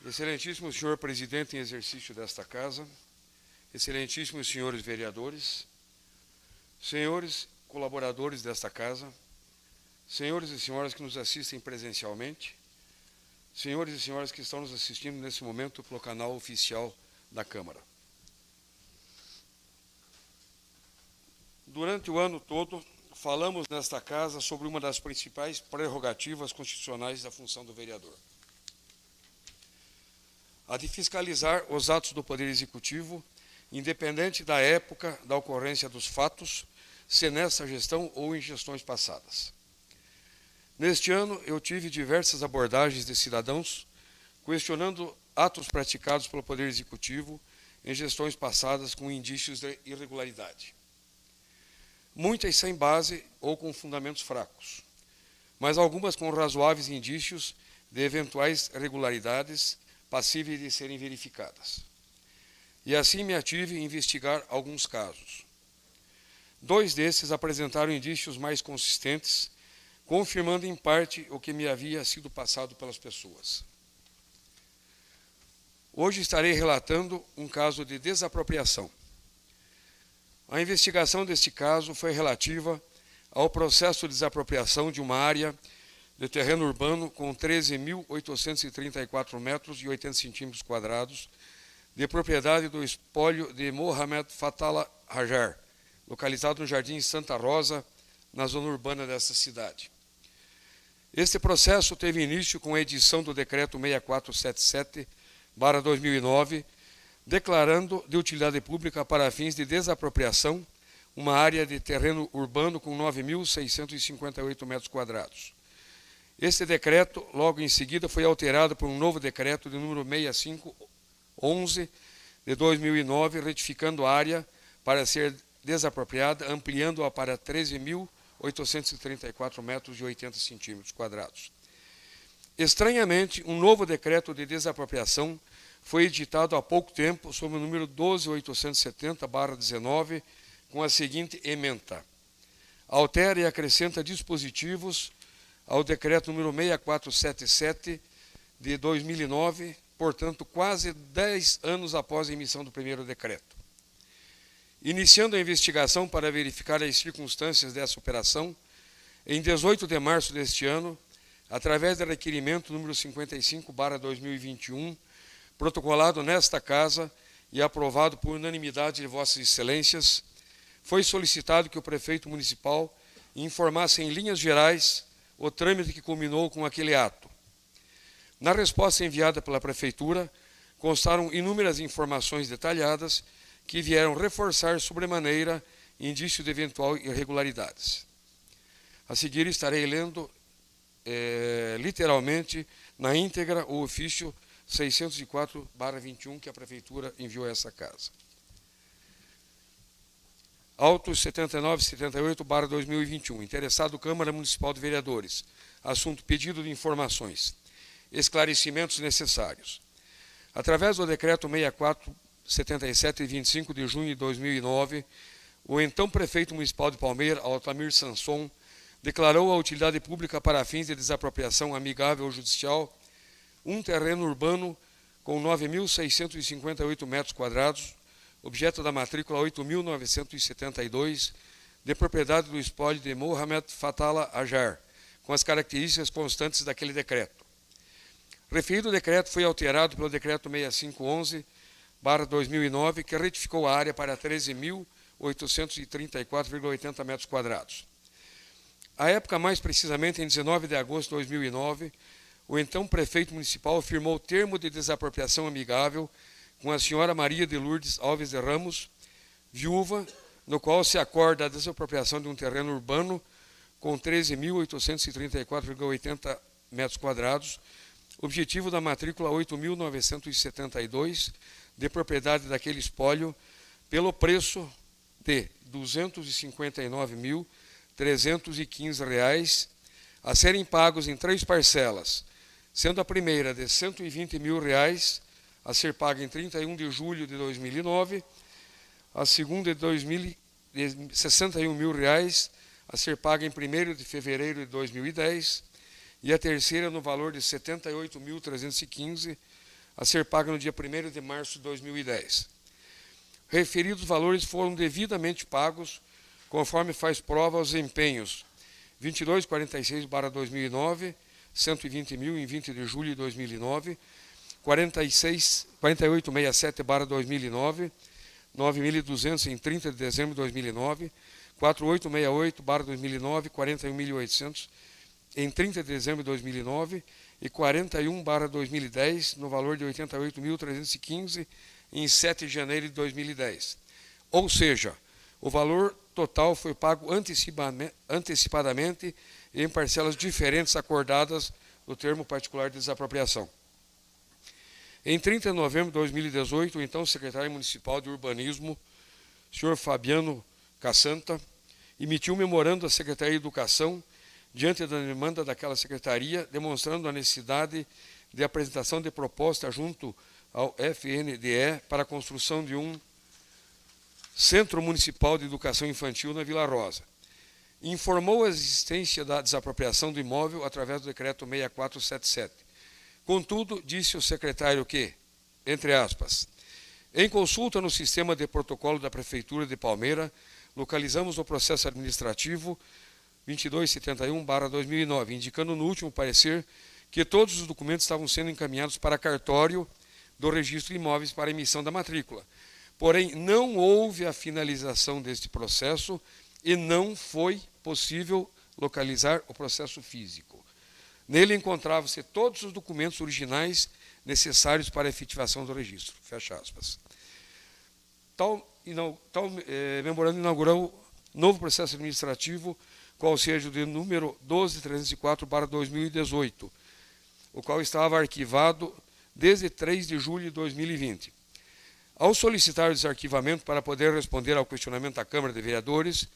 Excelentíssimo senhor presidente em exercício desta casa, excelentíssimos senhores vereadores, senhores colaboradores desta casa, senhores e senhoras que nos assistem presencialmente, senhores e senhoras que estão nos assistindo nesse momento pelo canal oficial da Câmara. Durante o ano todo, falamos nesta casa sobre uma das principais prerrogativas constitucionais da função do vereador: a de fiscalizar os atos do Poder Executivo, independente da época da ocorrência dos fatos, se nesta gestão ou em gestões passadas. Neste ano, eu tive diversas abordagens de cidadãos questionando atos praticados pelo Poder Executivo em gestões passadas com indícios de irregularidade. Muitas sem base ou com fundamentos fracos, mas algumas com razoáveis indícios de eventuais irregularidades passíveis de serem verificadas. E assim me ative a investigar alguns casos. 2 desses apresentaram indícios mais consistentes, confirmando em parte o que me havia sido passado pelas pessoas. Hoje estarei relatando um caso de desapropriação. A investigação deste caso foi relativa ao processo de desapropriação de uma área de terreno urbano com 13.834 metros e 80 centímetros quadrados, de propriedade do espólio de Mohamed Fatala Hajar, localizado no Jardim Santa Rosa, na zona urbana desta cidade. Este processo teve início com a edição do Decreto 6477/2009, declarando de utilidade pública para fins de desapropriação uma área de terreno urbano com 9.658 metros quadrados. Este decreto, logo em seguida, foi alterado por um novo decreto de número 6511 de 2009, retificando a área para ser desapropriada, ampliando-a para 13.834 metros e 80 centímetros quadrados. Estranhamente, um novo decreto de desapropriação foi editado há pouco tempo, sob o número 12.870/19, com a seguinte ementa: altera e acrescenta dispositivos ao decreto número 6477 de 2009, portanto, quase 10 anos após a emissão do primeiro decreto. Iniciando a investigação para verificar as circunstâncias dessa operação, em 18 de março deste ano, através do requerimento número 55/2021, protocolado nesta casa e aprovado por unanimidade de Vossas Excelências, foi solicitado que o prefeito municipal informasse em linhas gerais o trâmite que culminou com aquele ato. Na resposta enviada pela Prefeitura, constaram inúmeras informações detalhadas que vieram reforçar sobremaneira indício de eventual irregularidades. A seguir estarei lendo literalmente, na íntegra, o ofício 604/21 que a Prefeitura enviou a essa casa. Auto 7978/2021, interessado Câmara Municipal de Vereadores. Assunto: pedido de informações. Esclarecimentos necessários. Através do Decreto 6477 de 25 de junho de 2009, o então Prefeito Municipal de Palmeira, Altamir Sanson, declarou a utilidade pública para fins de desapropriação amigável ou judicial um terreno urbano com 9.658 metros quadrados, objeto da matrícula 8.972, de propriedade do espólio de Mohamed Fatala Hajar, com as características constantes daquele decreto. Referido decreto foi alterado pelo Decreto 6511/2009, que retificou a área para 13.834,80 metros quadrados. À época, mais precisamente em 19 de agosto de 2009, o então prefeito municipal firmou termo de desapropriação amigável com a senhora Maria de Lourdes Alves de Ramos, viúva, no qual se acorda a desapropriação de um terreno urbano com 13.834,80 metros quadrados, objetivo da matrícula 8.972, de propriedade daquele espólio, pelo preço de R$ 259.315, a serem pagos em 3 parcelas, sendo a primeira de R$ 120 mil, a ser paga em 31 de julho de 2009, a segunda de R$ 61 mil, a ser paga em 1º de fevereiro de 2010, e a terceira no valor de R$ 78.315, a ser paga no dia 1º de março de 2010. Referidos valores foram devidamente pagos, conforme faz prova aos empenhos 2246/2009, 120 mil em 20 de julho de 2009, 4867/2009, 9.200 em 30 de dezembro de 2009, 4868/2009, 41.800 em 30 de dezembro de 2009 e 41/2010 no valor de 88.315 em 7 de janeiro de 2010. Ou seja, o valor total foi pago antecipadamente e em parcelas diferentes acordadas no termo particular de desapropriação. Em 30 de novembro de 2018, o então secretário municipal de Urbanismo, senhor Fabiano Cassanta, emitiu um memorando à Secretaria de Educação diante da demanda daquela secretaria, demonstrando a necessidade de apresentação de proposta junto ao FNDE para a construção de um Centro Municipal de Educação Infantil na Vila Rosa. Informou a existência da desapropriação do imóvel através do decreto 6477. Contudo, disse o secretário que, entre aspas, em consulta no sistema de protocolo da Prefeitura de Palmeira, localizamos o processo administrativo 2271/2009, indicando no último parecer que todos os documentos estavam sendo encaminhados para cartório do registro de imóveis para emissão da matrícula. Porém, não houve a finalização deste processo e não foi possível localizar o processo físico. Nele encontravam-se todos os documentos originais necessários para a efetivação do registro. Fecha aspas. Tal memorando inaugurou novo processo administrativo, qual seja o de número 12304/2018, o qual estava arquivado desde 3 de julho de 2020. Ao solicitar o desarquivamento para poder responder ao questionamento da Câmara de Vereadores,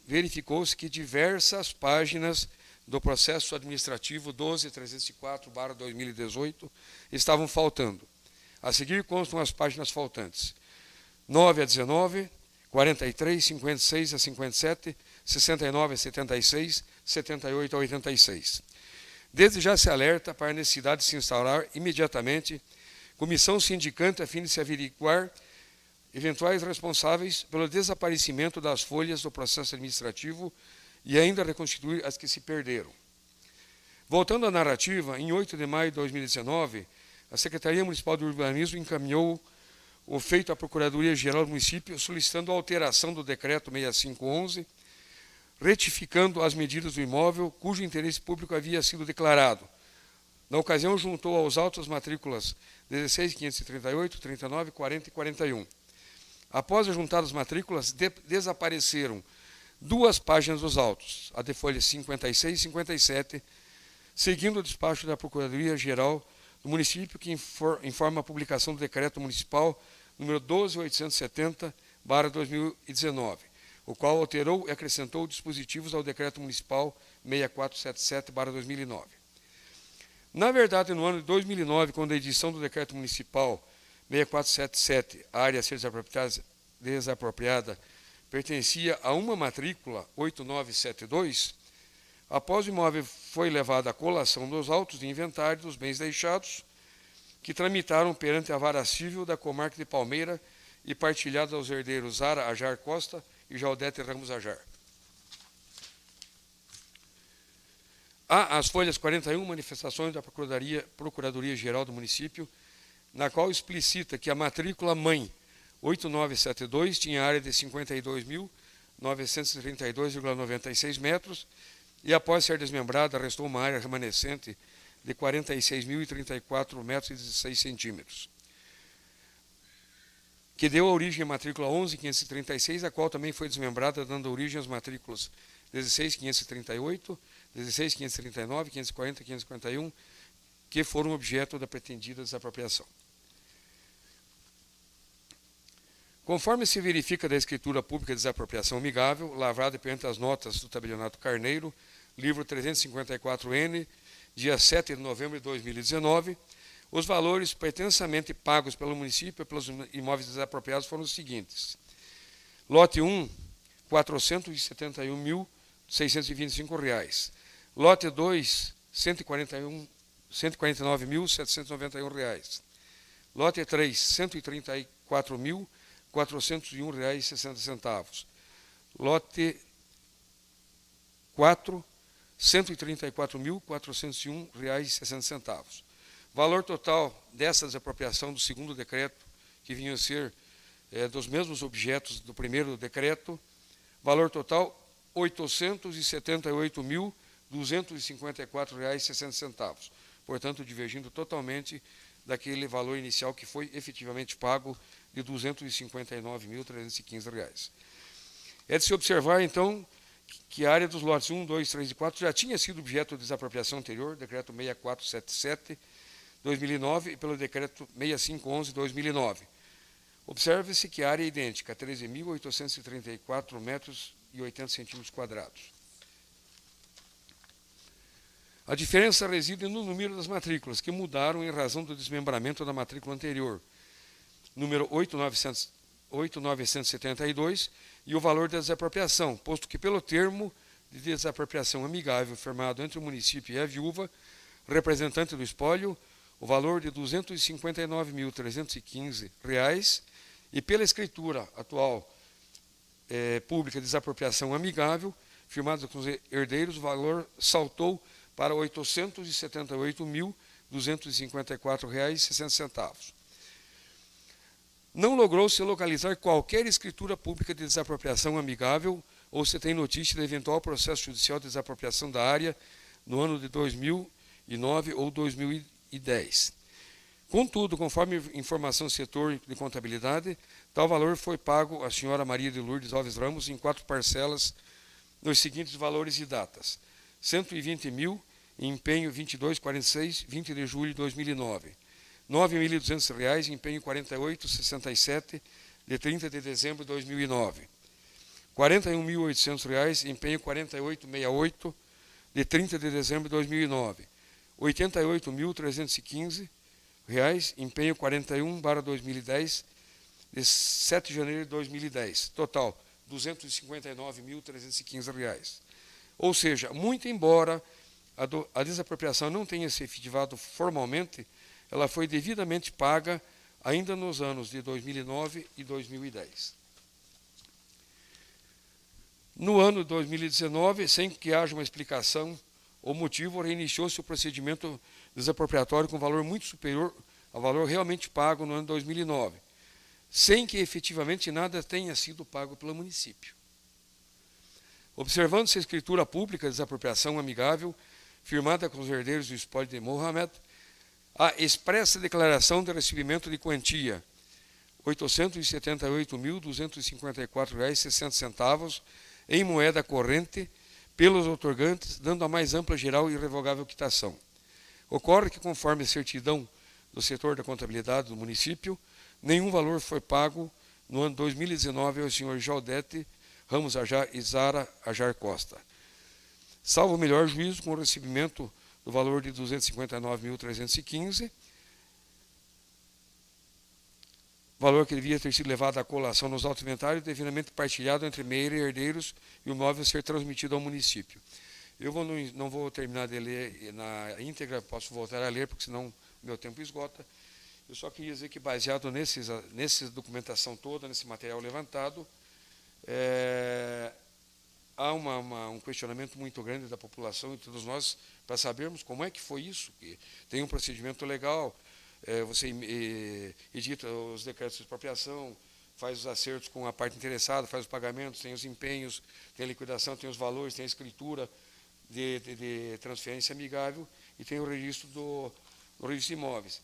verificou-se que diversas páginas do processo administrativo 12304/2018 estavam faltando. A seguir constam as páginas faltantes: 9 a 19, 43, 56 a 57, 69 a 76, 78 a 86. Desde já se alerta para a necessidade de se instaurar imediatamente comissão sindicante a fim de se averiguar eventuais responsáveis pelo desaparecimento das folhas do processo administrativo e ainda reconstituir as que se perderam. Voltando à narrativa, em 8 de maio de 2019, a Secretaria Municipal de Urbanismo encaminhou o feito à Procuradoria-Geral do Município solicitando a alteração do decreto 6511, retificando as medidas do imóvel cujo interesse público havia sido declarado. Na ocasião, juntou aos autos as matrículas 16.538, 39, 40 e 41. Após a juntada as matrículas, desapareceram 2 páginas dos autos, a de folha 56 e 57, seguindo o despacho da Procuradoria-Geral do Município, que informa a publicação do Decreto Municipal número 12.870/2019, o qual alterou e acrescentou dispositivos ao Decreto Municipal 6477/2009. Na verdade, no ano de 2009, quando a edição do Decreto Municipal 6477, a área a ser desapropriada, pertencia a uma matrícula 8972, após o imóvel foi levado à colação dos autos de inventário dos bens deixados, que tramitaram perante a Vara Civil da Comarca de Palmeira e partilhados aos herdeiros Zara Ajar Costa e Jaldete Ramos Ajar. Há as folhas 41, manifestações da Procuradoria-Geral do Município, na qual explicita que a matrícula mãe 8972 tinha área de 52.932,96 metros e, após ser desmembrada, restou uma área remanescente de 46.034 metros e 16 centímetros, que deu origem à matrícula 11.536, a qual também foi desmembrada, dando origem às matrículas 16.538, 16.539, 540 e 541, que foram objeto da pretendida desapropriação. Conforme se verifica da escritura pública de desapropriação amigável, lavrada perante as notas do tabelionato Carneiro, livro 354N, dia 7 de novembro de 2019, os valores pretensamente pagos pelo município pelos imóveis desapropriados foram os seguintes: lote 1, R$ 471.625. Lote 2, R$ R$ Lote 3, R$ 134.401,60. Lote 4, R$ 134.401,60. Valor total dessa desapropriação do segundo decreto, que vinha a ser dos mesmos objetos do primeiro decreto, valor total R$ 878.254,60, portanto, divergindo totalmente daquele valor inicial que foi efetivamente pago de R$ 259.315. É de se observar, então, que a área dos lotes 1, 2, 3 e 4 já tinha sido objeto de desapropriação anterior, decreto 6477, 2009, e pelo decreto 6511, 2009. Observe-se que a área é idêntica, 13.834 metros e 80 centímetros quadrados. A diferença reside no número das matrículas, que mudaram em razão do desmembramento da matrícula anterior, número 8.972, e o valor da desapropriação, posto que pelo termo de desapropriação amigável firmado entre o município e a viúva, representante do espólio, o valor de R$ 259.315, e pela escritura atual pública de desapropriação amigável, firmada com os herdeiros, o valor saltou para R$ 878.254,60. Não logrou-se localizar qualquer escritura pública de desapropriação amigável ou se tem notícia de eventual processo judicial de desapropriação da área no ano de 2009 ou 2010. Contudo, conforme informação do setor de contabilidade, tal valor foi pago à senhora Maria de Lourdes Alves Ramos em 4 parcelas nos seguintes valores e datas: R$ 120.000, empenho 2246, 20 de julho de 2009. R$ 9.200, empenho 4867, de 30 de dezembro de 2009. R$ 41.800, empenho 4868, de 30 de dezembro de 2009. R$ 88.315, empenho 41/2010, de 7 de janeiro de 2010. Total, R$ 259.315. Ou seja, muito embora a desapropriação não tenha se efetivado formalmente, ela foi devidamente paga ainda nos anos de 2009 e 2010. No ano de 2019, sem que haja uma explicação ou motivo, reiniciou-se o procedimento desapropriatório com valor muito superior ao valor realmente pago no ano de 2009, sem que efetivamente nada tenha sido pago pelo município. Observando-se a escritura pública de desapropriação amigável, firmada com os herdeiros do espólio de Mohamed, a expressa declaração de recebimento de quantia R$ 878.254,60 em moeda corrente pelos outorgantes, dando a mais ampla, geral e irrevogável quitação. Ocorre que, conforme a certidão do setor da contabilidade do município, nenhum valor foi pago no ano 2019 ao senhor Jaldete Ramos Ajar e Zara Ajar Costa, salvo o melhor juízo, com o recebimento do valor de R$ 259.315, valor que devia ter sido levado à colação nos autos inventários, devidamente partilhado entre Meira e herdeiros, e o imóvel ser transmitido ao município. Eu não vou terminar de ler na íntegra, posso voltar a ler, porque senão meu tempo esgota. Eu só queria dizer que, baseado nessa documentação toda, nesse material levantado, há um questionamento muito grande da população e de todos nós para sabermos como é que foi isso, que tem um procedimento legal, você edita os decretos de expropriação, faz os acertos com a parte interessada, faz os pagamentos, tem os empenhos, tem a liquidação, tem os valores, tem a escritura de transferência amigável e tem o registro do registro de imóveis.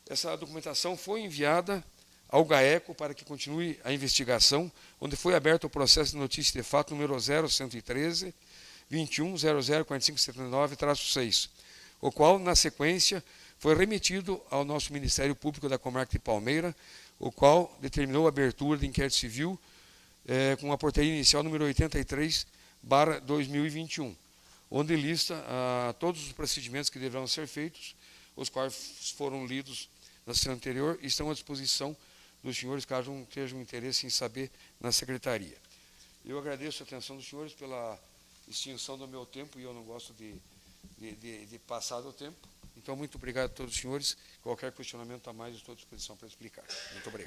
Essa documentação foi enviada ao GAECO para que continue a investigação, onde foi aberto o processo de notícia de fato número 0113 21004579-6, o qual, na sequência, foi remetido ao nosso Ministério Público da Comarca de Palmeira, o qual determinou a abertura de inquérito civil com a portaria inicial número 83/2021, onde lista todos os procedimentos que deverão ser feitos, os quais foram lidos na sessão anterior e estão à disposição dos senhores, caso tenham interesse em saber, na secretaria. Eu agradeço a atenção dos senhores pela extinção do meu tempo, e eu não gosto de passar do tempo. Então, muito obrigado a todos os senhores. Qualquer questionamento a mais, estou à disposição para explicar. Muito obrigado.